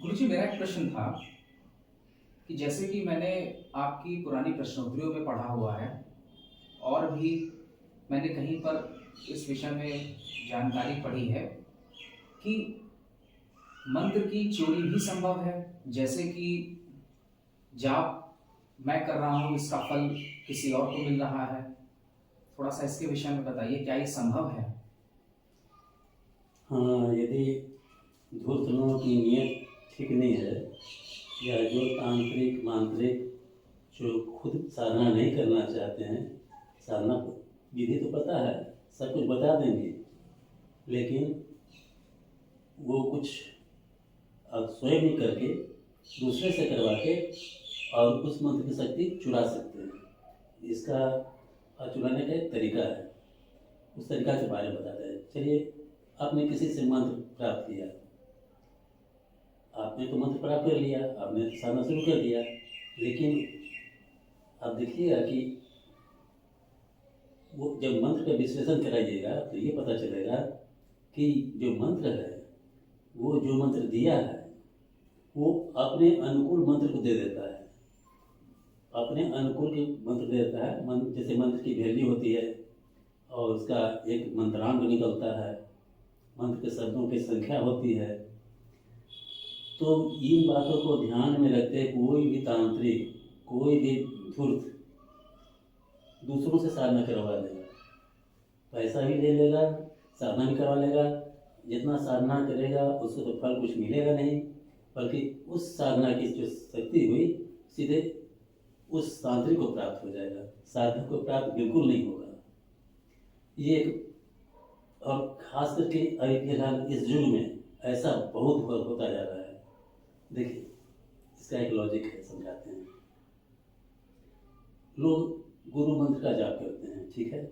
गुरुजी, मेरा एक प्रश्न था कि जैसे कि मैंने आपकी पुरानी प्रश्नोत्तरियों में पढ़ा हुआ है और भी मैंने कहीं पर इस विषय में जानकारी पढ़ी है कि मंत्र की चोरी भी संभव है। जैसे कि जाप मैं कर रहा हूँ, इसका फल किसी और को मिल रहा है। थोड़ा सा इसके विषय में बताइए, क्या ये संभव है? हाँ, यदि धूर्त लोगों की नीयत ठीक नहीं है या जो तांत्रिक मांत्रिक जो खुद साधना नहीं करना चाहते हैं, साधना विधि तो पता है, सब कुछ बता देंगे, लेकिन वो कुछ स्वयं ही करके दूसरे से करवा के और उस मंत्र की शक्ति चुरा सकते हैं। इसका चुराने का एक तरीका है, उस तरीका के बारे में बताते हैं। चलिए, आपने किसी से मंत्र प्राप्त किया, आपने तो मंत्र प्राप्त कर लिया, आपने साधना शुरू कर दिया, लेकिन आप देखिएगा कि वो जब मंत्र का विश्लेषण कराइएगा तो ये पता चलेगा कि जो मंत्र है, वो जो मंत्र दिया है वो अपने अनुकूल मंत्र को दे देता है, अपने अनुकूल के मंत्र दे देता है। जैसे मंत्र की वैल्यू होती है और उसका एक मंत्रांग निकलता है, मंत्र के शब्दों की संख्या होती है। तो इन बातों को ध्यान में रखते कोई भी तांत्रिक, कोई भी धूर्त दूसरों से साधना करवा लेगा, पैसा भी ले लेगा, साधना भी करवा लेगा। जितना साधना करेगा उसको तो फल कुछ मिलेगा नहीं, बल्कि उस साधना की जो शक्ति हुई सीधे उस तांत्रिक को प्राप्त हो जाएगा, साधक को प्राप्त बिल्कुल नहीं होगा। ये और खास करके अभी फिलहाल इस युग में ऐसा बहुत होता जा रहा है। देखिए, इसका एक लॉजिक है, समझाते हैं। लोग गुरु मंत्र का जाप करते हैं, ठीक है।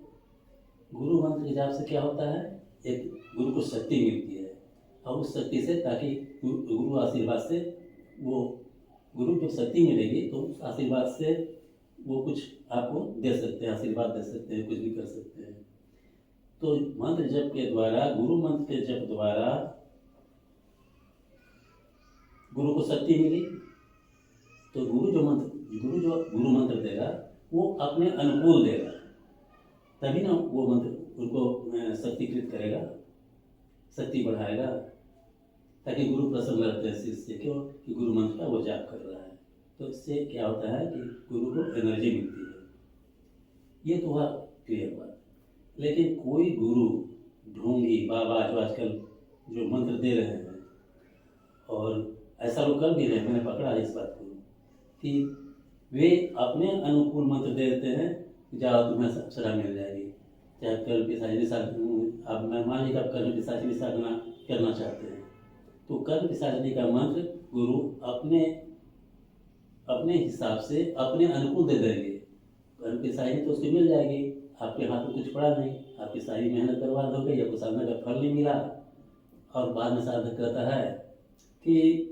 गुरु मंत्र के जाप से क्या होता है, एक गुरु को शक्ति मिलती है और उस शक्ति से, ताकि गुरु आशीर्वाद से, वो गुरु जब शक्ति मिलेगी तो उस आशीर्वाद से वो कुछ आपको दे सकते हैं, आशीर्वाद दे सकते हैं, कुछ भी कर सकते हैं। तो मंत्र जप के द्वारा, गुरु मंत्र के जप द्वारा गुरु को शक्ति मिली, तो गुरु जो गुरु मंत्र देगा वो अपने अनुकूल देगा, तभी ना वो मंत्र उनको शक्तिकृत करेगा, शक्ति बढ़ाएगा, ताकि गुरु प्रसन्न रहते हैं शिष्य से। क्यों? कि गुरु मंत्र का वो जाप कर रहा है। तो इससे क्या होता है कि गुरु को एनर्जी मिलती है। ये तो हुआ क्लियर बात। लेकिन कोई गुरु ढोंगी बाबा जो आजकल जो मंत्र दे रहे हैं, और ऐसा लोग कर भी रहे हैं, मैंने पकड़ा है इस बात को, कि वे अपने अनुकूल मंत्र दे देते हैं, जाओ तुम्हें अप्सरा मिल जाएगी, चाहे कर्म पिशाचिनी साधना। अब मैं मान लीजिए आप कर्म पिशाचिनी साधना करना चाहते हैं, तो कर्म पिशाचिनी का मंत्र गुरु अपने हिसाब से अपने अनुकूल दे देंगे। कर्म पिशाचिनी तो उसको मिल जाएगी, आपके हाथ में कुछ पड़ा नहीं, आपकी सारी मेहनत बर्बाद हो गई, आपको साधना का फल नहीं मिला। और बाद में साधक कहता है कि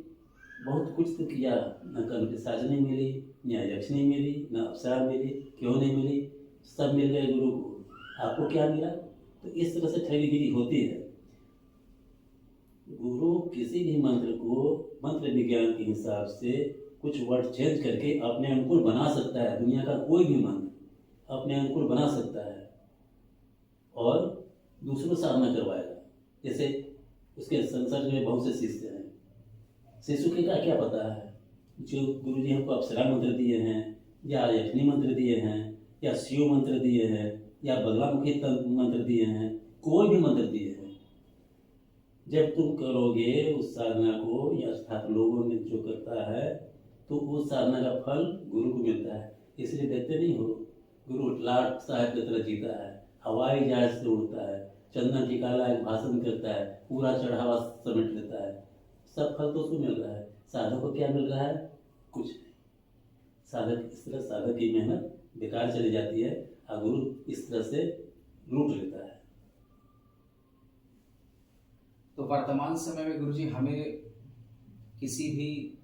बहुत कुछ तो किया, न कर्म पिशाचिनी मिली, न यक्षिणी मिली, न अप्सरा मिली, क्यों नहीं मिली, सब मिल गए गुरु को, आपको क्या मिला? तो इस तरह से ठगीगिरी होती है। गुरु किसी भी मंत्र को मंत्र विज्ञान के हिसाब से कुछ वर्ड चेंज करके अपने अनुकूल बना सकता है। दुनिया का कोई भी मंत्र अपने अनुकूल बना सकता है और दूसरों साधना करवाएगा। जैसे उसके संसर्ग में बहुत से शिष्य हैं, शिशु के का क्या पता है, जो गुरु जी हमको अप्सरा मंत्र दिए हैं, या यक्षिणी मंत्र दिए हैं, या शिव मंत्र दिए हैं, या बगलामुखी मंत्र दिए हैं, कोई भी मंत्र दिए हैं, जब तुम करोगे उस साधना को, या अर्थात लोगों में जो करता है, तो उस साधना का फल गुरु को मिलता है। इसलिए देखते नहीं हो, गुरु लाट साहब की तरह जीता है, हवाई जहाज से उड़ता है, चंदन टिकाला एक भाषण करता है, पूरा चढ़ावा समेट लेता है, सब फल तो उसको मिल रहा है। साधक को क्या मिल रहा है? कुछ नहीं। साधक इस तरह, साधक की मेहनत बेकार चली जाती है और गुरु इस तरह से लूट लेता है। तो वर्तमान समय में गुरुजी, हमें किसी भी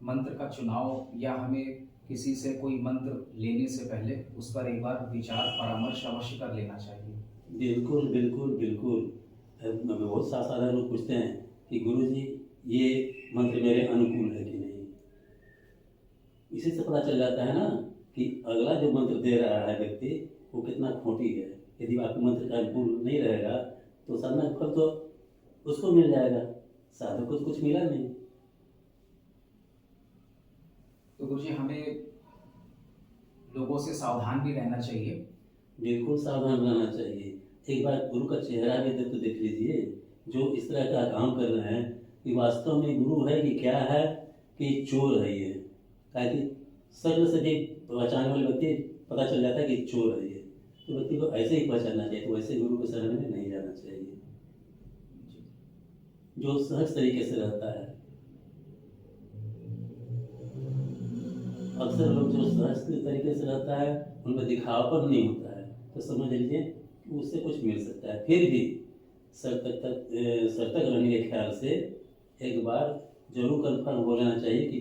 मंत्र का चुनाव या हमें किसी से कोई मंत्र लेने से पहले उस पर एक बार विचार परामर्श अवश्य कर लेना चाहिए। बिल्कुल बिल्कुल बिल्कुल। बहुत सारे लोग पूछते हैं कि गुरुजी ये मंत्र मेरे अनुकूल है कि नहीं। इसी से पता चल जाता है ना कि अगला जो मंत्र दे रहा है व्यक्ति वो कितना खोटी है। यदि आपके मंत्र का अनुकूल नहीं रहेगा तो साधना का फल तो उसको मिल जाएगा, साधक को तो कुछ मिला नहीं। तो गुरुजी हमें लोगों से सावधान भी रहना चाहिए। बिल्कुल सावधान रहना चाहिए। एक बार गुरु का चेहरा भी तो देख लीजिए, जो इस तरह का काम कर रहे हैं कि वास्तव में गुरु है कि क्या है कि चोर है ये। ताकि शक्ल से भी पहचानने वाले व्यक्ति पता चल जाता है कि चोर है ये, तो व्यक्ति को ऐसे ही पहचानना चाहिए। तो वैसे गुरु के शरण में नहीं जाना चाहिए, जो सहज तरीके से रहता है। अक्सर लोग जो सहज तरीके से रहता है उनमें दिखावपन नहीं होता है, तो समझ लीजिए कि उससे कुछ मिल सकता है। फिर भी सतर्क रहने के ख्याल से एक बार जरूर कन्फर्म हो लेना चाहिए कि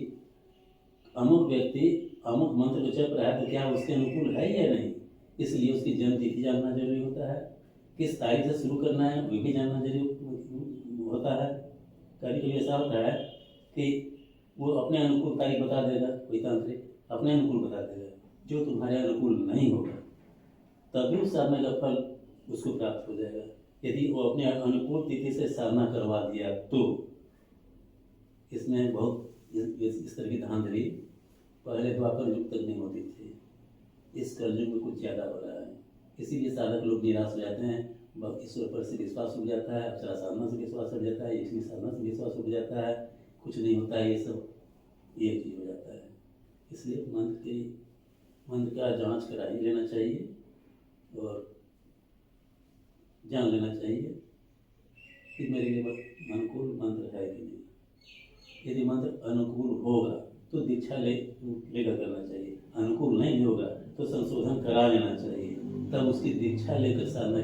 अमुक व्यक्ति अमुक मंत्र को जप रहा है तो क्या उसके अनुकूल है या नहीं। इसलिए उसकी जन्म तिथि जानना जरूरी होता है, किस तारीख से शुरू करना है वो भी जानना जरूरी होता है। कभी कभी ऐसा होता है कि वो अपने अनुकूल तारीख बता देगा, कोई तांत्रिक अपने अनुकूल बता देगा, जो तुम्हारे अनुकूल नहीं होगा तभी उस साधना का फल उसको प्राप्त हो जाएगा। यदि वो अपने अनुकूल तिथि से साधना करवा दिया तो इसमें बहुत इस तरह की धांधली पहले द्वापर युग तक नहीं होती थी, इस कलयुग में कुछ ज़्यादा हो रहा है। इसीलिए साधक लोग निराश हो जाते हैं, ईश्वर पर से विश्वास उठ जाता है, अक्षरा साधना से विश्वास उठ जाता है, इसलिए साधना से विश्वास उठ जाता है, कुछ नहीं होता है, ये सब ये चीज़ हो जाता है। इसलिए मंत्र का जांच करा ही लेना चाहिए और जान लेना चाहिए कि मेरे लिए अनुकूल मंत्र है कि नहीं। यदि मंत्र अनुकूल होगा तो दीक्षा लेकर करना चाहिए, अनुकूल नहीं होगा तो संशोधन करा लेना चाहिए, तब उसकी दीक्षा लेकर साधना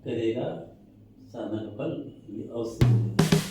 करेगा, साधना का फल अवश्य मिलेगा।